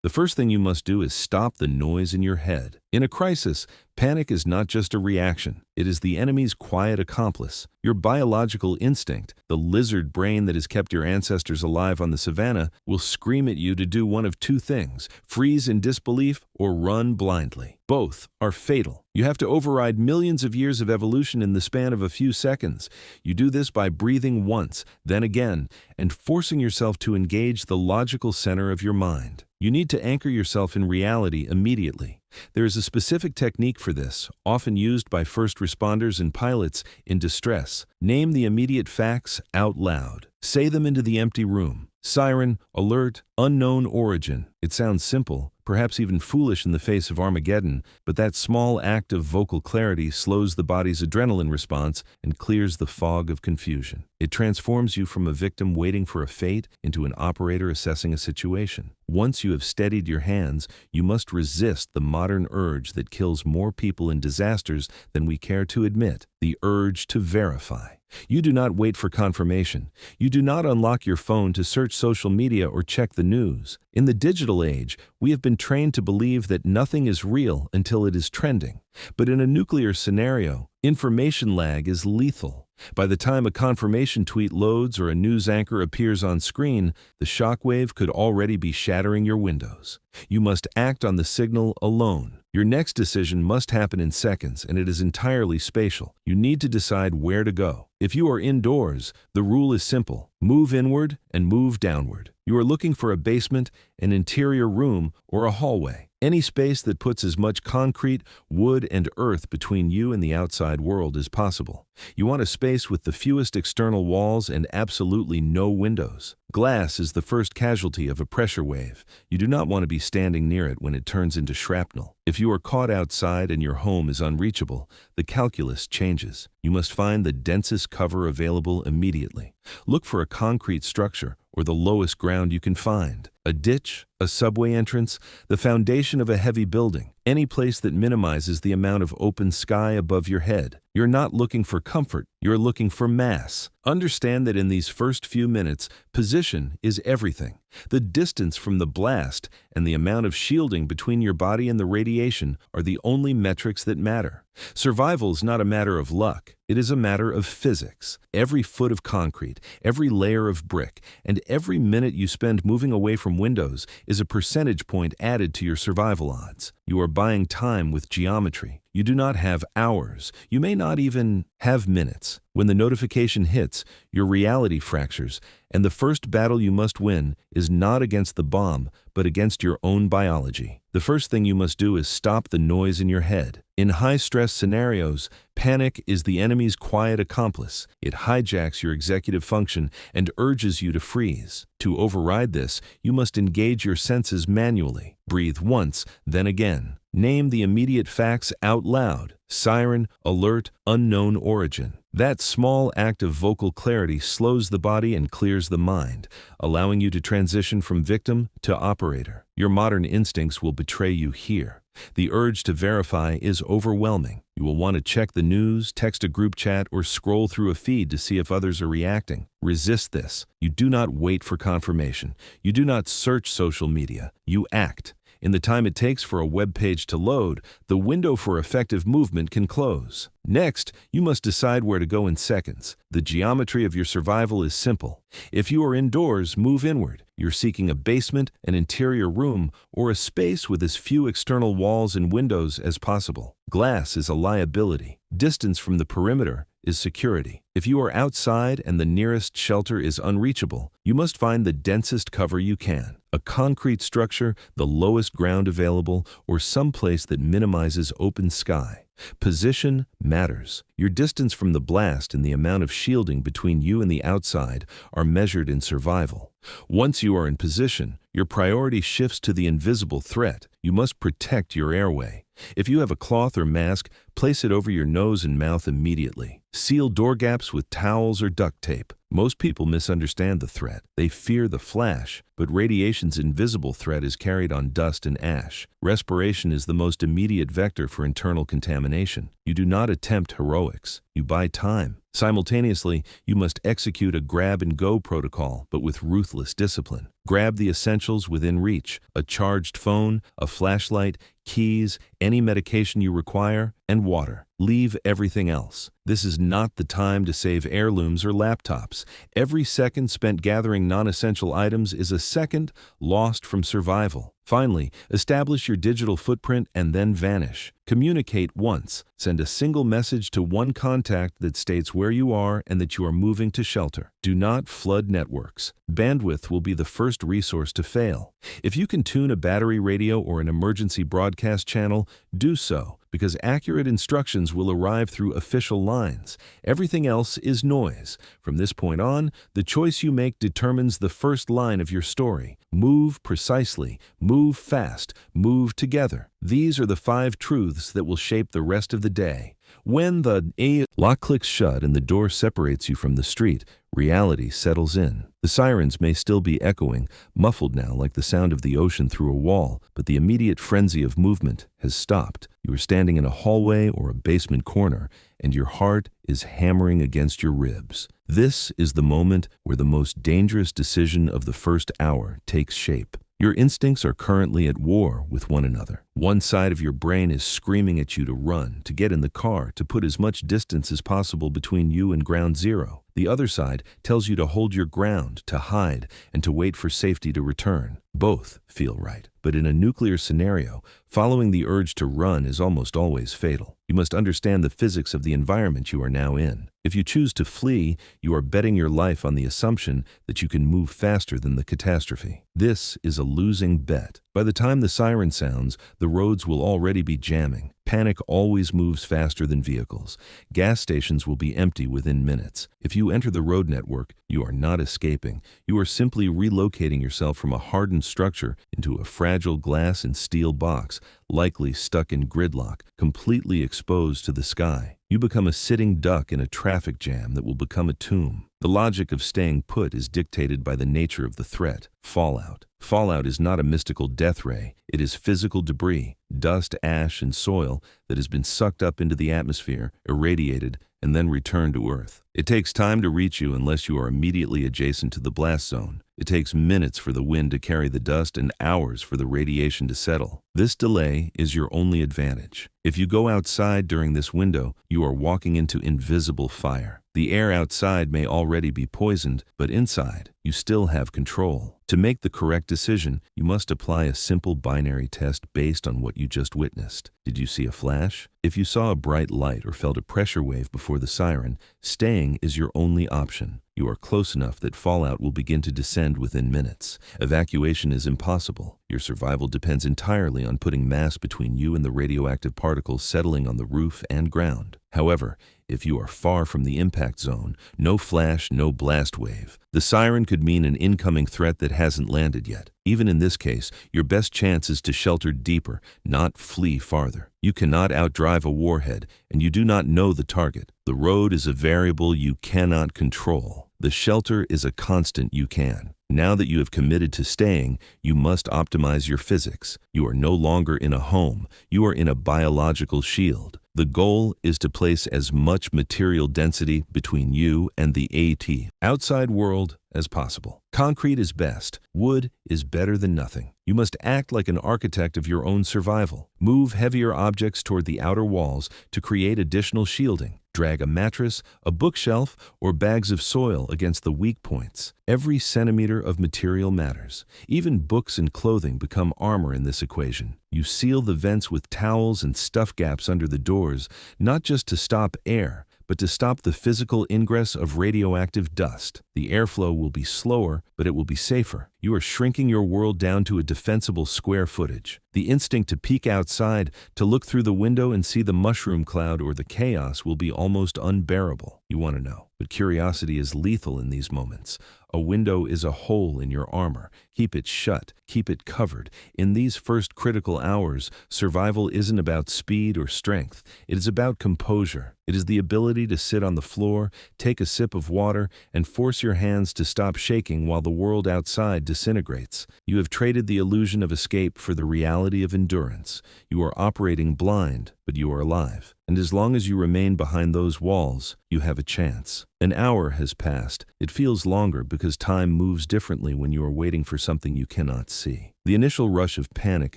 The first thing you must do is stop the noise in your head. In a crisis, panic is not just a reaction. It is the enemy's quiet accomplice. Your biological instinct, the lizard brain that has kept your ancestors alive on the savannah, will scream at you to do one of two things: freeze in disbelief or run blindly. Both are fatal. You have to override millions of years of evolution in the span of a few seconds. You do this by breathing once, then again, and forcing yourself to engage the logical center of your mind. You need to anchor yourself in reality immediately. There is a specific technique for this, often used by first responders and pilots in distress. Name the immediate facts out loud. Say them into the empty room. Siren, alert, unknown origin. It sounds simple, perhaps even foolish in the face of Armageddon, but that small act of vocal clarity slows the body's adrenaline response and clears the fog of confusion. It transforms you from a victim waiting for a fate into an operator assessing a situation. Once you have steadied your hands, you must resist the modern urge that kills more people in disasters than we care to admit, the urge to verify. You do not wait for confirmation. You do not unlock your phone to search social media or check the news. In the digital age, we have been trained to believe that nothing is real until it is trending. But in a nuclear scenario, information lag is lethal. By the time a confirmation tweet loads or a news anchor appears on screen, the shockwave could already be shattering your windows. You must act on the signal alone. Your next decision must happen in seconds, and it is entirely spatial. You need to decide where to go. If you are indoors, the rule is simple: move inward and move downward. You are looking for a basement, an interior room, or a hallway. Any space that puts as much concrete, wood, and earth between you and the outside world as possible. You want a space with the fewest external walls and absolutely no windows. Glass is the first casualty of a pressure wave. You do not want to be standing near it when it turns into shrapnel. If you are caught outside and your home is unreachable, the calculus changes. You must find the densest cover available immediately. Look for a concrete structure or the lowest ground you can find. A ditch, a subway entrance, the foundation of a heavy building, any place that minimizes the amount of open sky above your head. You're not looking for comfort, you're looking for mass. Understand that in these first few minutes, position is everything. The distance from the blast and the amount of shielding between your body and the radiation are the only metrics that matter. Survival is not a matter of luck. It is a matter of physics. Every foot of concrete, every layer of brick, and every minute you spend moving away from windows is a percentage point added to your survival odds. You are buying time with geometry. You do not have hours. You may not even have minutes. When the notification hits, your reality fractures, and the first battle you must win is not against the bomb, but against your own biology. The first thing you must do is stop the noise in your head. In high-stress scenarios, panic is the enemy's quiet accomplice. It hijacks your executive function and urges you to freeze. To override this, you must engage your senses manually. Breathe once, then again. Name the immediate facts out loud. Siren, alert, unknown origin. That small act of vocal clarity slows the body and clears the mind, allowing you to transition from victim to operator. Your modern instincts will betray you here. The urge to verify is overwhelming. You will want to check the news, text a group chat, or scroll through a feed to see if others are reacting. Resist this. You do not wait for confirmation. You do not search social media. You act. In the time it takes for a web page to load, the window for effective movement can close. Next, you must decide where to go in seconds. The geometry of your survival is simple. If you are indoors, move inward. You're seeking a basement, an interior room, or a space with as few external walls and windows as possible. Glass is a liability. Distance from the perimeter is security. If you are outside and the nearest shelter is unreachable, you must find the densest cover you can. A concrete structure, the lowest ground available, or some place that minimizes open sky. Position matters. Your distance from the blast and the amount of shielding between you and the outside are measured in survival. Once you are in position, your priority shifts to the invisible threat. You must protect your airway. If you have a cloth or mask, place it over your nose and mouth immediately. Seal door gaps with towels or duct tape. Most people misunderstand the threat. They fear the flash, but radiation's invisible threat is carried on dust and ash. Respiration is the most immediate vector for internal contamination. You do not attempt heroics. You buy time. Simultaneously, you must execute a grab-and-go protocol, but with ruthless discipline. Grab the essentials within reach: a charged phone, a flashlight, keys, any medication you require, and water. Leave everything else. This is not the time to save heirlooms or laptops. Every second spent gathering non-essential items is a second lost from survival. Finally, establish your digital footprint and then vanish. Communicate once. Send a single message to one contact that states where you are and that you are moving to shelter. Do not flood networks. Bandwidth will be the first resource to fail. If you can tune a battery radio or an emergency broadcast channel, do so, because accurate instructions will arrive through official lines. Everything else is noise. From this point on, the choice you make determines the first line of your story. Move precisely, move fast, move together. These are the 5 truths that will shape the rest of the day. When the lock clicks shut and the door separates you from the street, reality settles in. The sirens may still be echoing, muffled now like the sound of the ocean through a wall, but the immediate frenzy of movement has stopped. You are standing in a hallway or a basement corner, and your heart is hammering against your ribs. This is the moment where the most dangerous decision of the first hour takes shape. Your instincts are currently at war with one another. One side of your brain is screaming at you to run, to get in the car, to put as much distance as possible between you and ground zero. The other side tells you to hold your ground, to hide, and to wait for safety to return. Both feel right. But in a nuclear scenario, following the urge to run is almost always fatal. You must understand the physics of the environment you are now in. If you choose to flee, you are betting your life on the assumption that you can move faster than the catastrophe. This is a losing bet. By the time the siren sounds, the roads will already be jamming. Panic always moves faster than vehicles. Gas stations will be empty within minutes. If you enter the road network, you are not escaping. You are simply relocating yourself from a hardened structure into a fragile glass and steel box, likely stuck in gridlock, completely exposed to the sky. You become a sitting duck in a traffic jam that will become a tomb. The logic of staying put is dictated by the nature of the threat: fallout. Fallout is not a mystical death ray. It is physical debris, dust, ash, and soil that has been sucked up into the atmosphere, irradiated, and then returned to Earth. It takes time to reach you unless you are immediately adjacent to the blast zone. It takes minutes for the wind to carry the dust and hours for the radiation to settle. This delay is your only advantage. If you go outside during this window, you are walking into invisible fire. The air outside may already be poisoned, but inside, you still have control. To make the correct decision, you must apply a simple binary test based on what you just witnessed. Did you see a flash? If you saw a bright light or felt a pressure wave before the siren, staying is your only option. You are close enough that fallout will begin to descend within minutes. Evacuation is impossible. Your survival depends entirely on putting mass between you and the radioactive particles settling on the roof and ground. However, if you are far from the impact zone, no flash, no blast wave. The siren could mean an incoming threat that hasn't landed yet. Even in this case, your best chance is to shelter deeper, not flee farther. You cannot outdrive a warhead, and you do not know the target. The road is a variable you cannot control. The shelter is a constant you can. Now that you have committed to staying, you must optimize your physics. You are no longer in a home. You are in a biological shield. The goal is to place as much material density between you and the outside world as possible. Concrete is best. Wood is better than nothing. You must act like an architect of your own survival. Move heavier objects toward the outer walls to create additional shielding. Drag a mattress, a bookshelf, or bags of soil against the weak points. Every centimeter of material matters. Even books and clothing become armor in this equation. You seal the vents with towels and stuff gaps under the doors, not just to stop air, but to stop the physical ingress of radioactive dust. The airflow will be slower, but it will be safer. You are shrinking your world down to a defensible square footage. The instinct to peek outside, to look through the window and see the mushroom cloud or the chaos will be almost unbearable. You want to know. But curiosity is lethal in these moments. A window is a hole in your armor. Keep it shut. Keep it covered. In these first critical hours, survival isn't about speed or strength. It is about composure. It is the ability to sit on the floor, take a sip of water, and force your hands to stop shaking while the world outside disintegrates. You have traded the illusion of escape for the reality of endurance. You are operating blind, but you are alive. And as long as you remain behind those walls, you have a chance. An hour has passed. It feels longer because time moves differently when you are waiting for something you cannot see. The initial rush of panic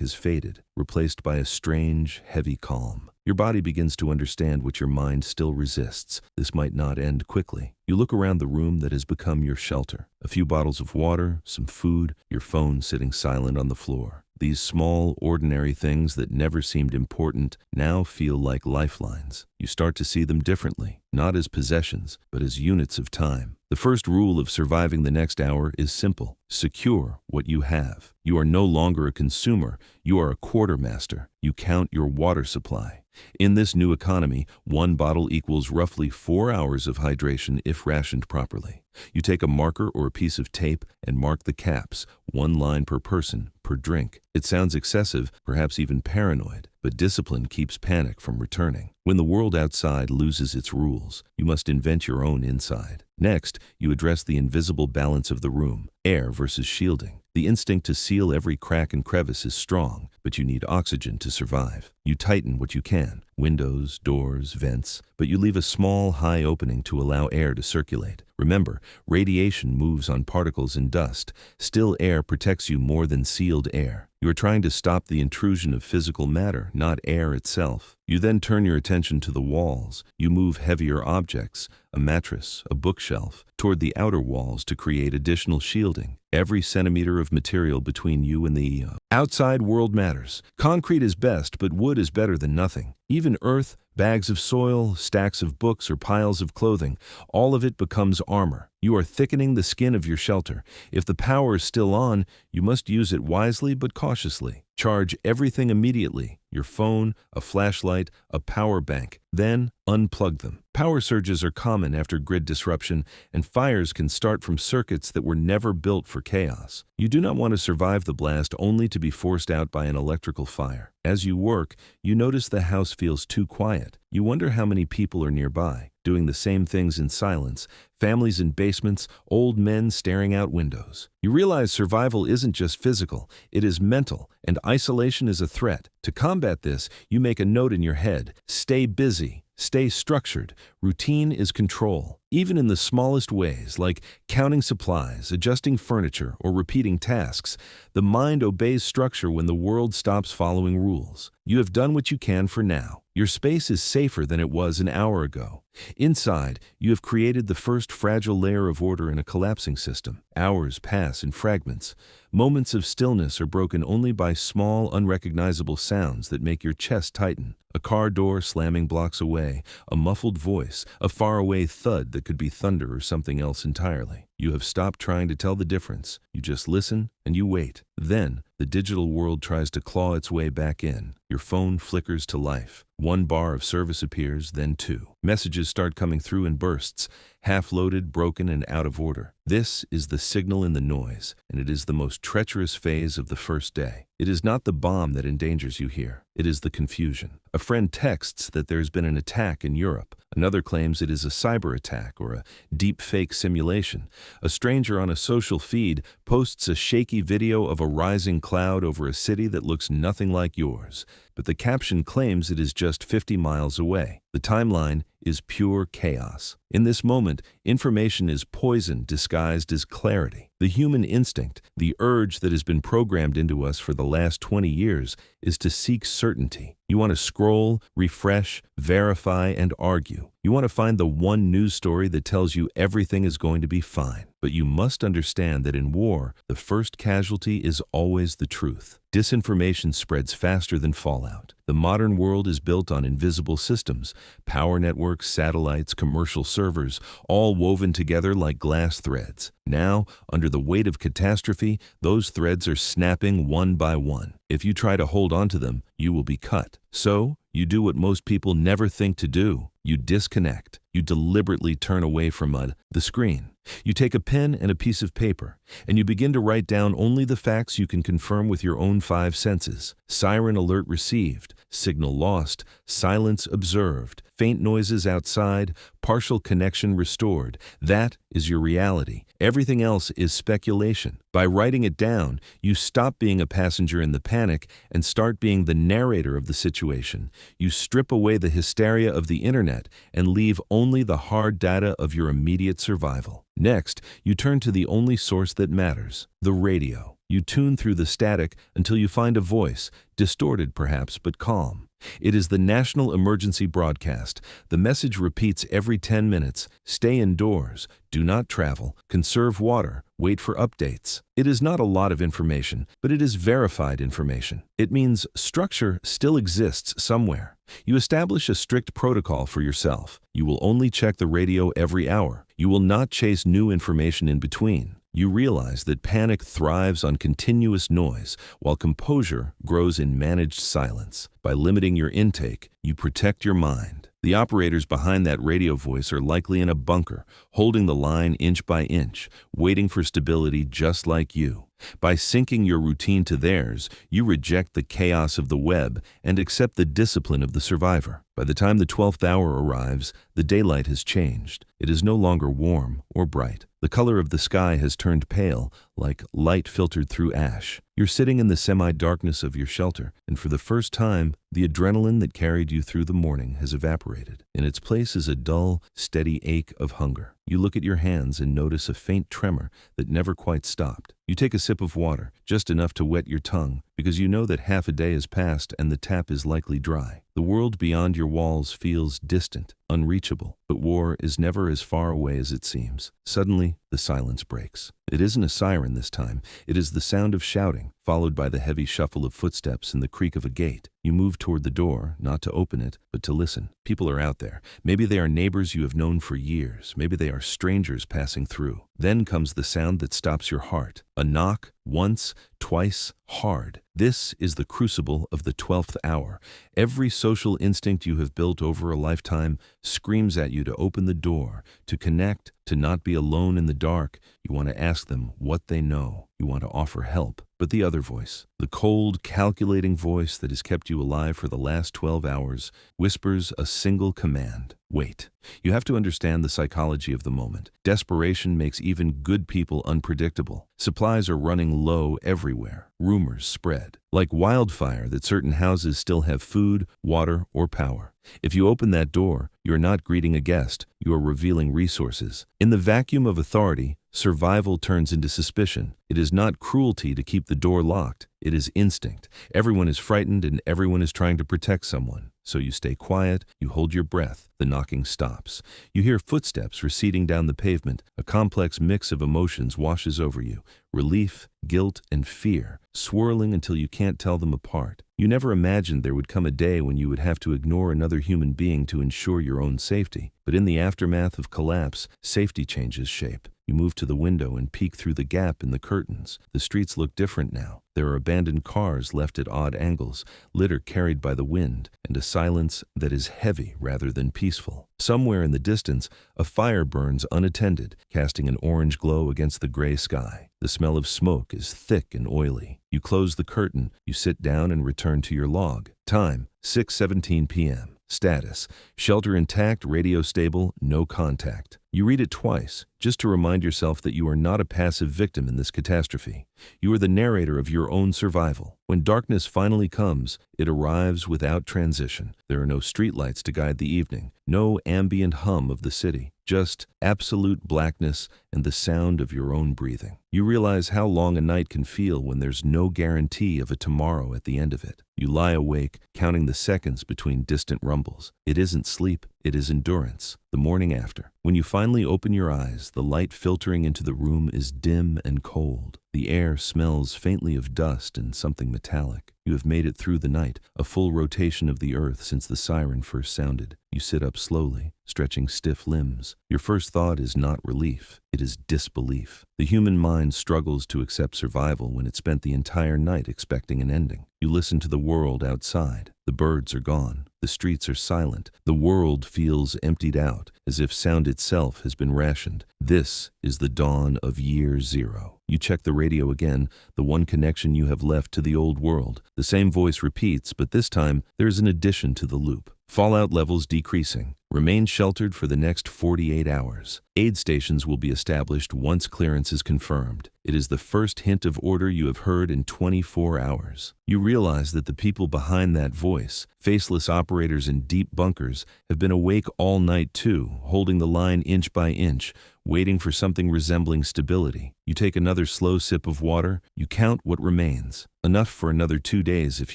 has faded, replaced by a strange, heavy calm. Your body begins to understand what your mind still resists. This might not end quickly. You look around the room that has become your shelter. A few bottles of water, some food, your phone sitting silent on the floor. These small, ordinary things that never seemed important now feel like lifelines. You start to see them differently, not as possessions, but as units of time. The first rule of surviving the next hour is simple. Secure what you have. You are no longer a consumer. You are a quartermaster. You count your water supply. In this new economy, one bottle equals roughly 4 hours of hydration if rationed properly. You take a marker or a piece of tape and mark the caps, 1 line per person, per drink. It sounds excessive, perhaps even paranoid, but discipline keeps panic from returning. When the world outside loses its rules, you must invent your own inside. Next, you address the invisible balance of the room, air versus shielding. The instinct to seal every crack and crevice is strong, but you need oxygen to survive. You tighten what you can, windows, doors, vents, but you leave a small, high opening to allow air to circulate. Remember, radiation moves on particles and dust. Still air protects you more than sealed air. You are trying to stop the intrusion of physical matter, not air itself. You then turn your attention to the walls. You move heavier objects, a mattress, a bookshelf, toward the outer walls to create additional shielding. Every centimeter of material between you and the outside world matters. Concrete is best, but wood is better than nothing. Even earth, bags of soil, stacks of books, or piles of clothing, all of it becomes armor. You are thickening the skin of your shelter. If the power is still on, you must use it wisely but cautiously. Charge everything immediately, your phone, a flashlight, a power bank. Then unplug them. Power surges are common after grid disruption, and fires can start from circuits that were never built for chaos. You do not want to survive the blast only to be forced out by an electrical fire. As you work, you notice the house feels too quiet. You wonder how many people are nearby, doing the same things in silence, families in basements, old men staring out windows. You realize survival isn't just physical, it is mental, and isolation is a threat. To combat this, you make a note in your head: stay busy, stay structured. Routine is control. Even in the smallest ways, like counting supplies, adjusting furniture, or repeating tasks, the mind obeys structure when the world stops following rules. You have done what you can for now. Your space is safer than it was an hour ago. Inside, you have created the first fragile layer of order in a collapsing system. Hours pass in fragments. Moments of stillness are broken only by small, unrecognizable sounds that make your chest tighten. A car door slamming blocks away, a muffled voice, a faraway thud that could be thunder or something else entirely. You have stopped trying to tell the difference. You just listen and you wait. Then, the digital world tries to claw its way back in. Your phone flickers to life. 1 bar of service appears, then 2. Messages start coming through in bursts, half-loaded, broken, and out of order. This is the signal in the noise, and it is the most treacherous phase of the first day. It is not the bomb that endangers you here. It is the confusion. A friend texts that there's been an attack in Europe. Another claims it is a cyber attack or a deep fake simulation. A stranger on a social feed posts a shaky video of a rising cloud over a city that looks nothing like yours, but the caption claims it is just 50 miles away. The timeline is pure chaos. In this moment, information is poison disguised as clarity. The human instinct, the urge that has been programmed into us for the last 20 years, is to seek certainty. You want to scroll, refresh, verify, and argue. You want to find the one news story that tells you everything is going to be fine. But But you must understand that in war, the first casualty is always the truth. Disinformation spreads faster than fallout. The modern world is built on invisible systems, power networks, satellites, commercial servers, all woven together like glass threads. Now, under the weight of catastrophe, those threads are snapping one by one. If you try to hold onto them, you will be cut. So, you do what most people never think to do. You disconnect. You deliberately turn away from the screen. You take a pen and a piece of paper, and you begin to write down only the facts you can confirm with your own five senses. Siren alert received, signal lost, silence observed, faint noises outside, partial connection restored. That is your reality. Everything else is speculation. By writing it down, you stop being a passenger in the panic and start being the narrator of the situation. You strip away the hysteria of the internet and leave only the hard data of your immediate survival. Next, you turn to the only source that matters, the radio. You tune through the static until you find a voice, distorted perhaps, but calm. It is the national emergency broadcast. The message repeats every 10 minutes. Stay indoors. Do not travel. Conserve water. Wait for updates. It is not a lot of information, but it is verified information. It means structure still exists somewhere. You establish a strict protocol for yourself. You will only check the radio every hour. You will not chase new information in between. You realize that panic thrives on continuous noise, while composure grows in managed silence. By limiting your intake, you protect your mind. The operators behind that radio voice are likely in a bunker, holding the line inch by inch, waiting for stability just like you. By syncing your routine to theirs, you reject the chaos of the web and accept the discipline of the survivor. By the time the 12th hour arrives, the daylight has changed. It is no longer warm or bright. The color of the sky has turned pale, like light filtered through ash. You're sitting in the semi-darkness of your shelter, and for the first time, the adrenaline that carried you through the morning has evaporated. In its place is a dull, steady ache of hunger. You look at your hands and notice a faint tremor that never quite stopped. You take a sip of water, just enough to wet your tongue, because you know that half a day has passed and the tap is likely dry. The world beyond your walls feels distant, unreachable, but war is never as far away as it seems. Suddenly, the silence breaks. It isn't a siren this time. It is the sound of shouting, followed by the heavy shuffle of footsteps and the creak of a gate. You move toward the door, not to open it, but to listen. People are out there. Maybe they are neighbors you have known for years. Maybe they are strangers passing through. Then comes the sound that stops your heart. A knock, once, twice, hard. This is the crucible of the 12th hour. Every social instinct you have built over a lifetime screams at you to open the door, to connect, to not be alone in the dark. You want to ask them what they know. You want to offer help. But the other voice, the cold, calculating voice that has kept you alive for the last 12 hours, whispers a single command. Wait. You have to understand the psychology of the moment. Desperation makes even good people unpredictable. Supplies are running low everywhere. Rumors spread like wildfire that certain houses still have food, water, or power. If you open that door, you are not greeting a guest, you are revealing resources. In the vacuum of authority, survival turns into suspicion. It is not cruelty to keep the door locked. It is instinct. Everyone is frightened and everyone is trying to protect someone. So you stay quiet, you hold your breath, the knocking stops. You hear footsteps receding down the pavement. A complex mix of emotions washes over you. Relief, guilt, and fear, swirling until you can't tell them apart. You never imagined there would come a day when you would have to ignore another human being to ensure your own safety. But in the aftermath of collapse, safety changes shape. You move to the window and peek through the gap in the curtains. The streets look different now. There are abandoned cars left at odd angles, litter carried by the wind, and a silence that is heavy rather than peaceful. Somewhere in the distance, a fire burns unattended, casting an orange glow against the gray sky. The smell of smoke is thick and oily. You close the curtain, you sit down and return to your log. Time, 6:17 p.m. Status, shelter intact, radio stable, no contact. You read it twice, just to remind yourself that you are not a passive victim in this catastrophe. You are the narrator of your own survival. When darkness finally comes, it arrives without transition. There are no streetlights to guide the evening, no ambient hum of the city, just absolute blackness and the sound of your own breathing. You realize how long a night can feel when there's no guarantee of a tomorrow at the end of it. You lie awake, counting the seconds between distant rumbles. It isn't sleep, it is endurance. The morning after, when you finally open your eyes, the light filtering into the room is dim and cold. The air smells faintly of dust and something metallic. You have made it through the night, a full rotation of the earth since the siren first sounded. You sit up slowly, stretching stiff limbs. Your first thought is not relief, it is disbelief. The human mind struggles to accept survival when it spent the entire night expecting an ending. You listen to the world outside. The birds are gone. The streets are silent. The world feels emptied out, as if sound itself has been rationed. This is the dawn of year zero. You check the radio again, the one connection you have left to the old world. The same voice repeats, but this time there is an addition to the loop. Fallout levels decreasing. Remain sheltered for the next 48 hours. Aid stations will be established once clearance is confirmed. It is the first hint of order you have heard in 24 hours. You realize that the people behind that voice, faceless operators in deep bunkers, have been awake all night too, holding the line inch by inch, waiting for something resembling stability. You take another slow sip of water. You count what remains. Enough for another 2 days if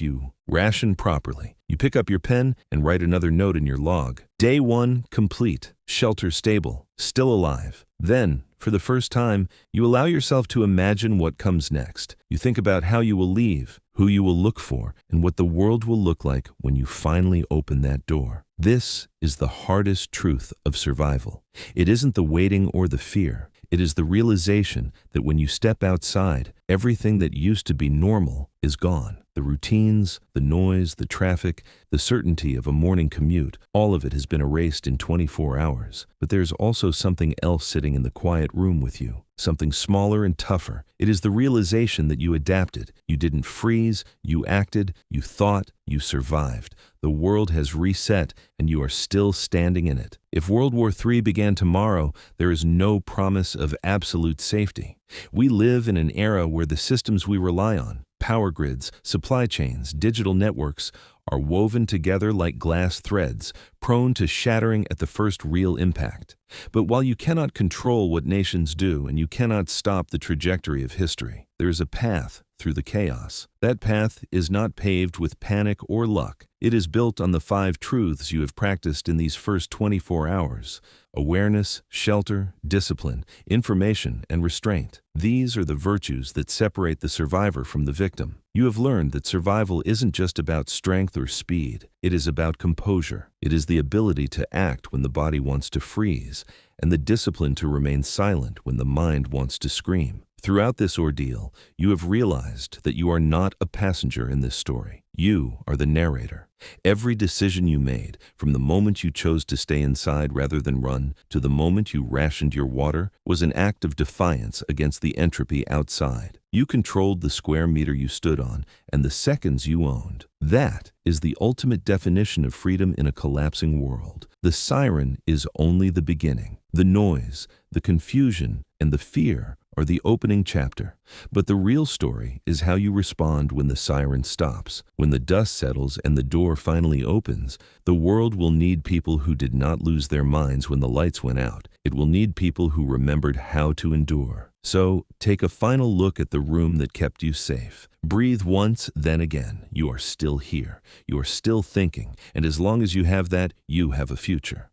you ration properly. You pick up your pen and write another note in your log. Day 1 complete. Shelter stable. Still alive. Then, for the first time, you allow yourself to imagine what comes next. You think about how you will leave, who you will look for, and what the world will look like when you finally open that door. This is the hardest truth of survival. It isn't the waiting or the fear. It is the realization that when you step outside, everything that used to be normal is gone. The routines, the noise, the traffic, the certainty of a morning commute, all of it has been erased in 24 hours. But there's also something else sitting in the quiet room with you, something smaller and tougher. It is the realization that you adapted. You didn't freeze, you acted, you thought, you survived. The world has reset, and you are still standing in it. If World War III began tomorrow, there is no promise of absolute safety. We live in an era where the systems we rely on, power grids, supply chains, digital networks, are woven together like glass threads, prone to shattering at the first real impact. But while you cannot control what nations do and you cannot stop the trajectory of history, there is a path through the chaos. That path is not paved with panic or luck. It is built on the 5 truths you have practiced in these first 24 hours. Awareness, shelter, discipline, information, and restraint. These are the virtues that separate the survivor from the victim. You have learned that survival isn't just about strength or speed. It is about composure. It is the ability to act when the body wants to freeze, and the discipline to remain silent when the mind wants to scream. Throughout this ordeal, you have realized that you are not a passenger in this story. You are the narrator. Every decision you made, from the moment you chose to stay inside rather than run, to the moment you rationed your water, was an act of defiance against the entropy outside. You controlled the square meter you stood on and the seconds you owned. That is the ultimate definition of freedom in a collapsing world. The siren is only the beginning. The noise, the confusion, and the fear are the opening chapter. But the real story is how you respond when the siren stops. When the dust settles and the door finally opens, the world will need people who did not lose their minds when the lights went out. It will need people who remembered how to endure. So, take a final look at the room that kept you safe. Breathe once, then again. You are still here. You are still thinking. And as long as you have that, you have a future.